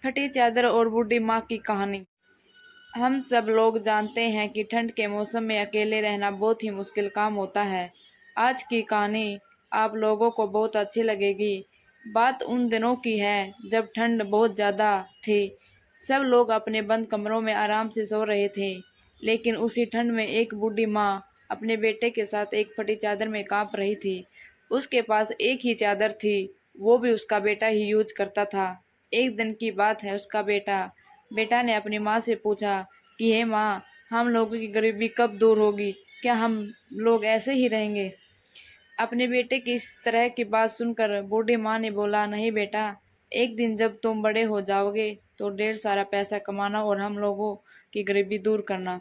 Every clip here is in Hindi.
फटी चादर और बूढ़ी माँ की कहानी। हम सब लोग जानते हैं कि ठंड के मौसम में अकेले रहना बहुत ही मुश्किल काम होता है। आज की कहानी आप लोगों को बहुत अच्छी लगेगी। बात उन दिनों की है जब ठंड बहुत ज़्यादा थी। सब लोग अपने बंद कमरों में आराम से सो रहे थे, लेकिन उसी ठंड में एक बूढ़ी माँ अपने बेटे के साथ एक फटी चादर में कांप रही थी। उसके पास एक ही चादर थी, वो भी उसका बेटा ही यूज करता था। एक दिन की बात है, उसका बेटा ने अपनी माँ से पूछा कि हे माँ, हम लोगों की गरीबी कब दूर होगी? क्या हम लोग ऐसे ही रहेंगे? अपने बेटे की इस तरह की बात सुनकर बूढ़ी माँ ने बोला, नहीं बेटा, एक दिन जब तुम बड़े हो जाओगे तो ढेर सारा पैसा कमाना और हम लोगों की गरीबी दूर करना।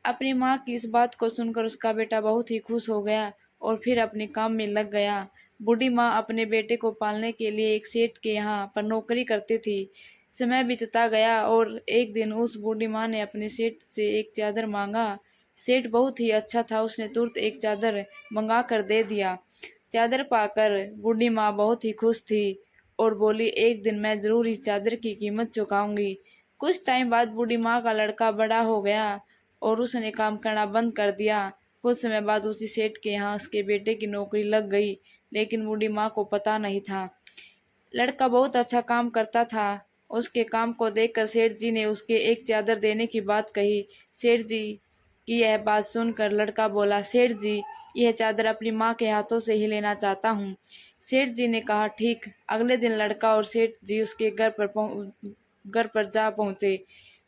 अपनी माँ की इस बात को सुनकर उसका बेटा बहुत ही खुश हो गया और फिर अपने काम में लग गया। बूढ़ी माँ अपने बेटे को पालने के लिए एक सेठ के यहाँ पर नौकरी करती थी। समय बीतता गया और एक दिन उस बूढ़ी माँ ने अपने सेठ से एक चादर मांगा। सेठ बहुत ही अच्छा था, उसने तुरंत एक चादर मंगा कर दे दिया। चादर पाकर बूढ़ी माँ बहुत ही खुश थी और बोली, एक दिन मैं जरूर इस चादर की कीमत चुकाऊंगी। कुछ टाइम बाद बूढ़ी माँ का लड़का बड़ा हो गया और उसने काम करना बंद कर दिया। कुछ समय बाद उसी सेठ के यहाँ उसके बेटे की नौकरी लग गई, लेकिन बूढ़ी माँ को पता नहीं था। लड़का बहुत अच्छा काम करता था। उसके काम को देखकर सेठ जी ने उसके एक चादर देने की बात कही। सेठ जी की यह बात सुनकर लड़का बोला, सेठ जी, यह चादर अपनी माँ के हाथों से ही लेना चाहता हूँ। सेठ जी ने कहा, ठीक। अगले दिन लड़का और सेठ जी उसके घर पर जा पहुंचे।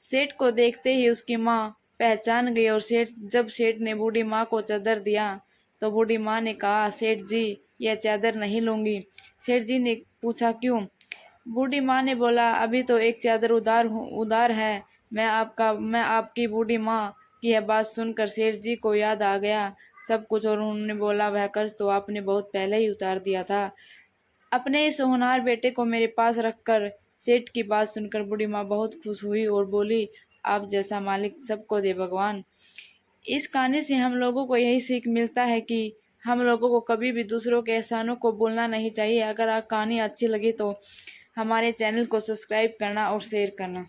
सेठ को देखते ही उसकी माँ पहचान गई और जब सेठ ने बूढ़ी माँ को चादर दिया तो बूढ़ी माँ ने कहा, सेठ जी, यह चादर नहीं लूंगी। सेठ जी ने पूछा, क्यों? बूढ़ी माँ ने बोला, अभी तो एक चादर उधार है। मैं आपकी बूढ़ी माँ की यह बात सुनकर सेठ जी को याद आ गया सब कुछ और उन्होंने बोला, वह कर्ज तो आपने बहुत पहले ही उतार दिया था। अपने इस होनहार बेटे को मेरे पास रखकर सेठ की बात सुनकर बूढ़ी माँ बहुत खुश हुई और बोली, आप जैसा मालिक सबको दे भगवान। इस कहानी से हम लोगों को यही सीख मिलता है कि हम लोगों को कभी भी दूसरों के एहसानों को भूलना नहीं चाहिए। अगर आप कहानी अच्छी लगी तो हमारे चैनल को सब्सक्राइब करना और शेयर करना।